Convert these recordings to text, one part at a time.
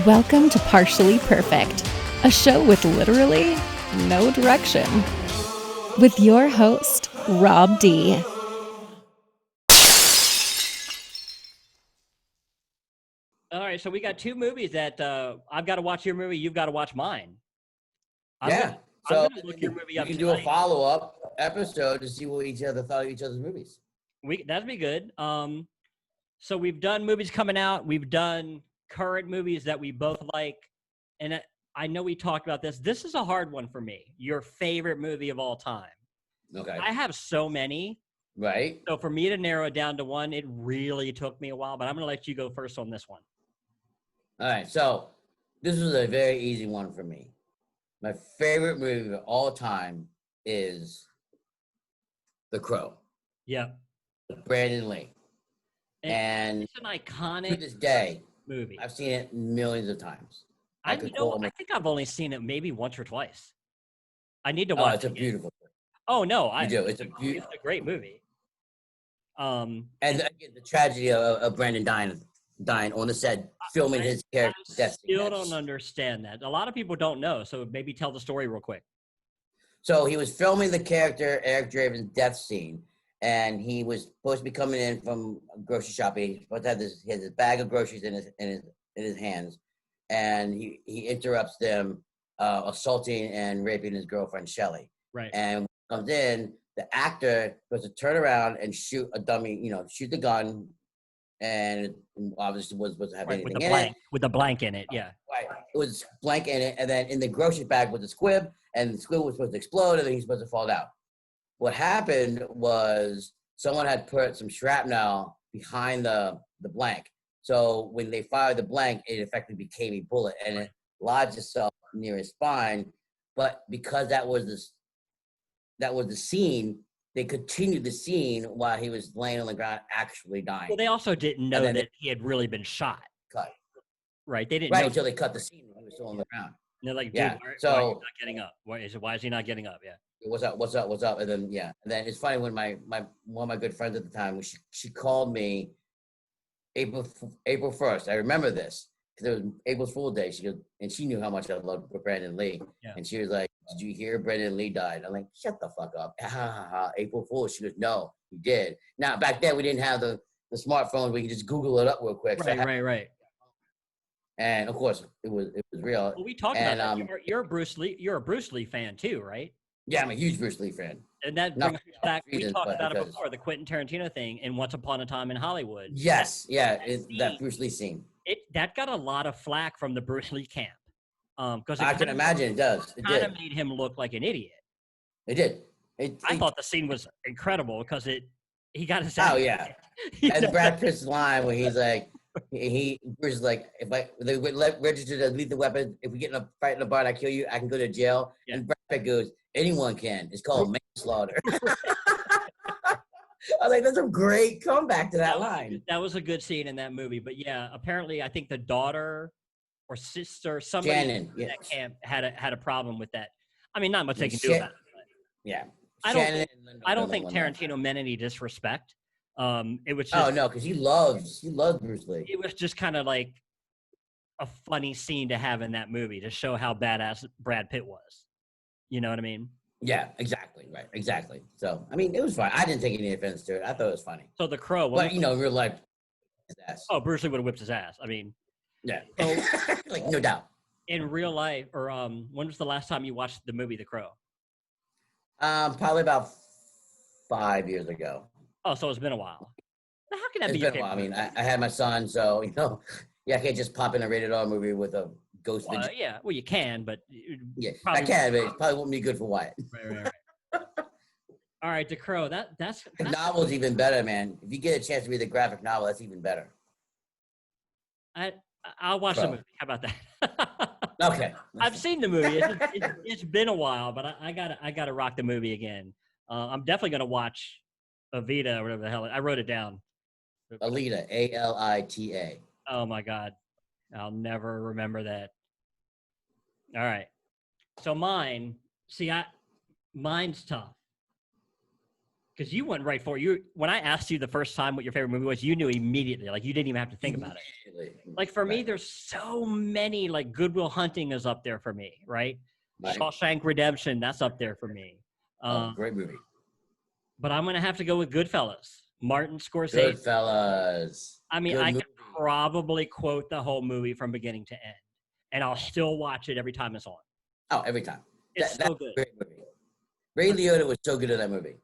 Welcome to Partially Perfect, a show with literally no direction. With your host, Rob D. All right, so we got two movies that I've got to watch your movie. You've got to watch mine. I'm gonna look your movie we up can tonight. do a follow-up episode to see what each other thought of each other's movies. That'd be good. So we've done movies coming out. We've done current movies that we both like, and I know we talked about this. This is a hard one for me. Your favorite movie of all time? Okay. I have so many. Right. So for me to narrow it down to one, it really took me a while. But I'm gonna let you go first on this one. All right. So this was a very easy one for me. My favorite movie of all time is The Crow. Yeah. Brandon Lee. And it's an iconic to this day movie. I've seen it millions of times. I think I've only seen it maybe once or twice. I need to watch. It's a beautiful movie. Oh no, you do. It's a great movie. And again, the tragedy of Brandon dying on the set, filming his character's death. Still don't understand that. A lot of people don't know, so maybe tell the story real quick. So he was filming the character Eric Draven's death scene, and he was supposed to be coming in from grocery shopping. He's supposed to have he has this bag of groceries in his hands, and he interrupts them, assaulting and raping his girlfriend Shelley. Right. And when he comes in, the actor was to turn around and shoot a dummy, shoot the gun, and it obviously wasn't supposed to have anything in it. With the blank in it, yeah. Right. It was blank in it, and then in the grocery bag was a squib, and the squib was supposed to explode, and then he's supposed to fall down. What happened was someone had put some shrapnel behind the blank. So when they fired the blank, it effectively became a bullet, and it lodged itself near his spine. But because that was the scene, they continued the scene while he was laying on the ground, actually dying. Well, they also didn't know that he had really been shot. Cut. Right. They didn't know until they cut the scene when he was still on the ground. And they're like, dude, yeah. why is he not getting up? Why is he not getting up? Yeah. What's up? And then it's funny when my one of my good friends at the time, she called me April 1st. I remember this because it was April Fool's Day. She goes, and she knew how much I loved Brandon Lee. Yeah. And she was like, "Did you hear Brandon Lee died?" I'm like, "Shut the fuck up!" April Fool's. She goes, "No, he did." Now back then we didn't have the smartphones where you could just Google it up real quick. Right. And of course, it was real. Well, we talked about that. You're a Bruce Lee fan too, right? Yeah, I'm a huge Bruce Lee fan. And that brings us back. We talked about it before, the Quentin Tarantino thing and Once Upon a Time in Hollywood. Yes, that Bruce Lee scene. That got a lot of flack from the Bruce Lee camp. Because I can imagine it does. It kind of made him look like an idiot. It did. I thought the scene was incredible because he got his. Oh yeah, and Brad Pitt's line where he's like, Bruce is like, if they would register as lethal weapon, if we get in a fight in a bar and I kill you, I can go to jail. Yeah. And Brad Pitt goes, anyone can. It's called manslaughter. I was like, that's a great comeback to that line. That was a good scene in that movie. But yeah, apparently I think the daughter or sister, somebody Shannon, in that camp had a problem with that. I mean, not much they can do about it. Yeah. I don't think Tarantino meant any disrespect. It was just, no, because he loves Bruce Lee. It was just kind of like a funny scene to have in that movie to show how badass Brad Pitt was. You know what I mean? Yeah, exactly. Right, exactly. So, I mean, it was fun. I didn't take any offense to it. I thought it was funny. So The Crow. But, in real life, his ass. Oh, Bruce Lee would have whipped his ass. I mean. Yeah. So, like, no doubt. In real life, or when was the last time you watched the movie The Crow? Probably about 5 years ago. Oh, so it's been a while. How can that be? It's been a while. I mean, I had my son, so, I can't just pop in a rated R movie with a ghost. Yeah, well, you can, but I can, but it probably wouldn't be good for Wyatt. Right. All right, The Crow. That's the novel's even better, man. If you get a chance to read the graphic novel, that's even better. I'll watch the movie. How about that? Okay. I've seen the movie. It's been a while, but I gotta rock the movie again. I'm definitely gonna watch Alita or whatever the hell. I wrote it down. Alita, Alita. Oh my God, I'll never remember that. All right, so mine's tough Because you went right for it. You when I asked you the first time what your favorite movie was, you knew immediately. Like you didn't even have to think about it. Like for me, there's so many. Like Good Will Hunting is up there for me, right? Shawshank Redemption, that's up there for me. Great movie. But I'm gonna have to go with Goodfellas. Martin Scorsese. Goodfellas. I mean, I could probably quote the whole movie from beginning to end, and I'll still watch it every time it's on. Oh, every time. It's so good. Great movie. Ray Liotta was so good in that movie.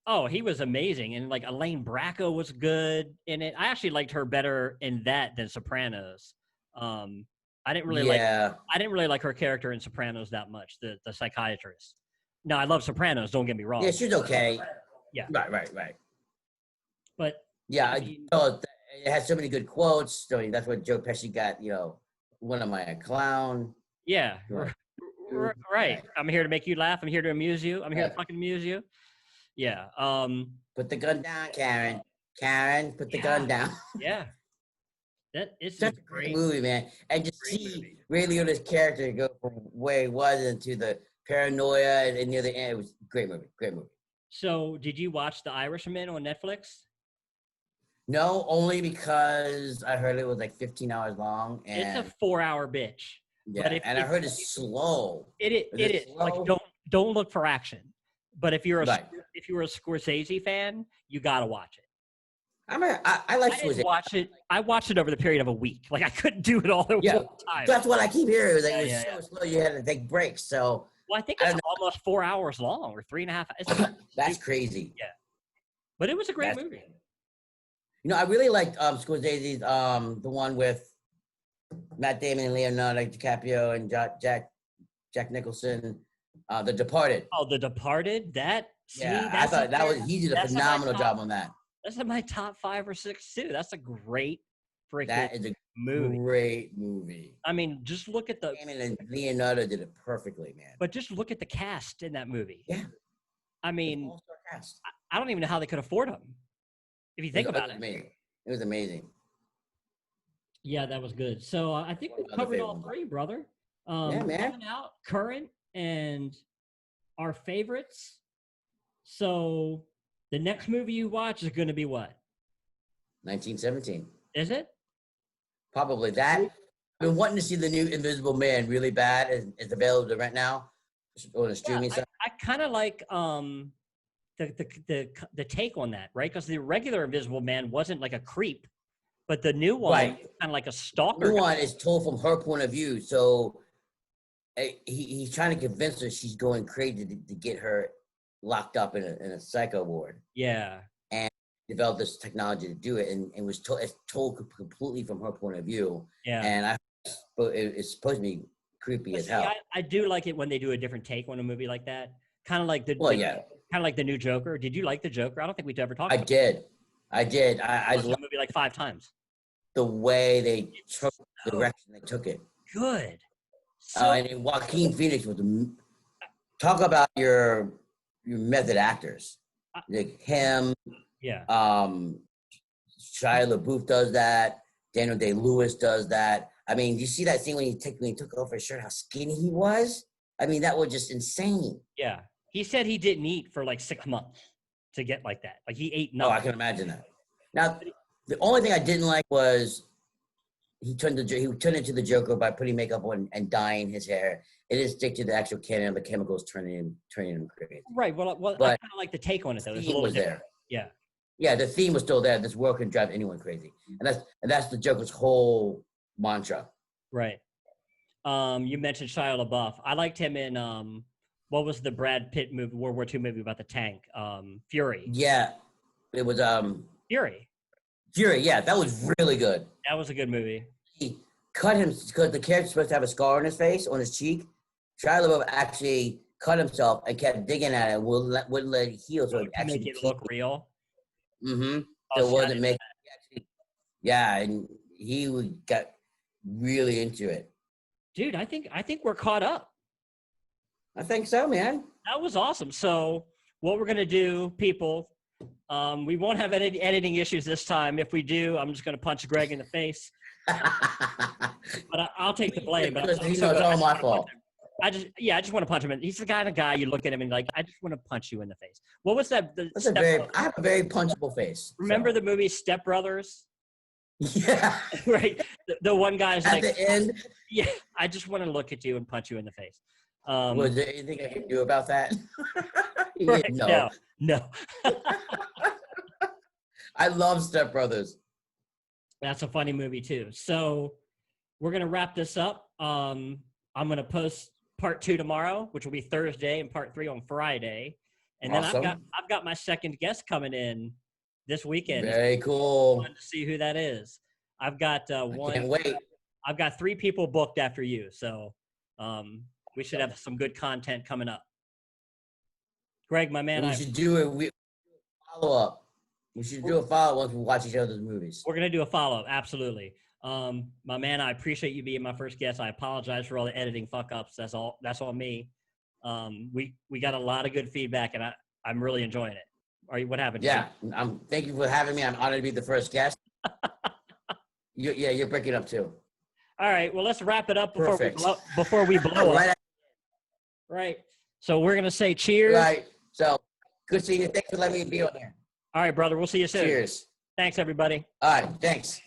Oh, he was amazing, and like Elaine Bracco was good in it. I actually liked her better in that than Sopranos. I didn't really like her character in Sopranos that much. The psychiatrist. No, I love Sopranos. Don't get me wrong. Yeah, she's okay. Yeah. Right. But yeah, it has so many good quotes. I mean, that's what Joe Pesci got. What am I, a clown? Yeah. Right. I'm here to make you laugh. I'm here to amuse you. I'm here to fucking amuse you. Yeah. Put the gun down, Karen. Karen, put the gun down. Yeah. It's such a great movie, man. And just see Ray Liotta's character go from where he was into the paranoia and near the end. It was a great movie. Great movie. So, did you watch The Irishman on Netflix? No, only because I heard it was like 15 hours long. And it's a 4-hour bitch. Yeah, and I heard it's slow. It is. Slow? Like don't look for action. But if you're a Scorsese fan, you gotta watch it. I like Scorsese. I watched it over the period of a week. Like I couldn't do it all at one time. That's what I keep hearing. It was like so slow. You had to take breaks. So well, I think it's almost 4 hours long or 3.5. That's crazy. Yeah, but it was a great movie. I really liked Scorsese's the one with Matt Damon and Leonardo DiCaprio and Jack Nicholson, The Departed. Oh, The Departed. I thought he did a phenomenal job on that. That's in my top 5 or 6 too. That's a great freaking That is a movie. Great movie. I mean, just look at Damon and Leonardo did it perfectly, man. But just look at the cast in that movie. Yeah. I mean, I don't even know how they could afford them. If you think about it. It was amazing. Yeah, that was good. So I think we covered all 3, brother. Yeah, man. Coming out, current, and our favorites. So the next movie you watch is going to be what? 1917. Is it? Probably that. I've been wanting to see the new Invisible Man really bad. It's available to rent now on the streaming site. I kind of like the take on that, right? Because the regular Invisible Man wasn't like a creep, but the new one kind of like a stalker. The new one is told from her point of view, so he's trying to convince her she's going crazy to get her locked up in a psycho ward. Yeah, and developed this technology to do it, and was told completely from her point of view. Yeah, and it's supposed to be creepy as hell. I do like it when they do a different take on a movie like that. Kind of like kind of like the new Joker. Did you like the Joker? I don't think we've ever talked about it. I did. I watched the movie like 5 times. The way they took the direction they took it. Good. And Joaquin Phoenix was talk about your method actors. Like him. Yeah. Shia LaBeouf does that. Daniel Day-Lewis does that. I mean, you see that scene when he took off his shirt, how skinny he was? I mean, that was just insane. Yeah. He said he didn't eat for like 6 months to get like that. Like he ate nothing. Oh, I can imagine that. Now, the only thing I didn't like was he turned into the Joker by putting makeup on and dyeing his hair. It didn't stick to the actual canon of the chemicals turning him crazy. Right. Well, I kind of like the take on it though. The theme was there. Yeah. Yeah, the theme was still there. This world can drive anyone crazy, and that's the Joker's whole mantra. Right. You mentioned Shia LaBeouf. I liked him in what was the Brad Pitt movie, World War II movie about the tank? Fury. Yeah, it was Fury. Fury. Yeah, that was really good. That was a good movie. He cut him because the character's supposed to have a scar on his face, on his cheek. Shia LaBeouf actually cut himself and kept digging at it and wouldn't let it heal, so it actually make it look real. Mm-hmm. So it wasn't making. Yeah, and he got really into it. Dude, I think we're caught up. I think so, man. That was awesome. So what we're gonna do, people, we won't have any editing issues this time. If we do, I'm just gonna punch Greg in the face. But I'll take the blame. Because it's all my fault. I just want to punch him. He's the kind of guy you look at him and like, I just want to punch you in the face. What was that? I have a very punchable face. Remember the movie Step Brothers? Yeah. Right. The one guy's At like, the end. yeah, I just want to look at you and punch you in the face. Was there anything I could do about that? Right, no. I love Step Brothers. That's a funny movie too. So we're gonna wrap this up. I'm gonna post part 2 tomorrow, which will be Thursday, and part 3 on Friday. And Awesome. then I've got my second guest coming in this weekend. Very cool. Fun to see who that is. I've got one. Can't wait. I've got 3 people booked after you, so we should have some good content coming up. Greg, my man, We should do a follow up. We should do a follow once we watch each other's movies. We're gonna do a follow up, absolutely. My man, I appreciate you being my first guest. I apologize for all the editing fuck ups. That's on me. We got a lot of good feedback, and I'm really enjoying it. What happened? Yeah, thank you for having me. I'm honored to be the first guest. You're breaking up too. All right, well, let's wrap it up before we blow Right. up. Right. So we're gonna say cheers. Right. So good seeing you. Thanks for letting me be on there. All right, brother. We'll see you soon. Cheers. Thanks, everybody. All right. Thanks.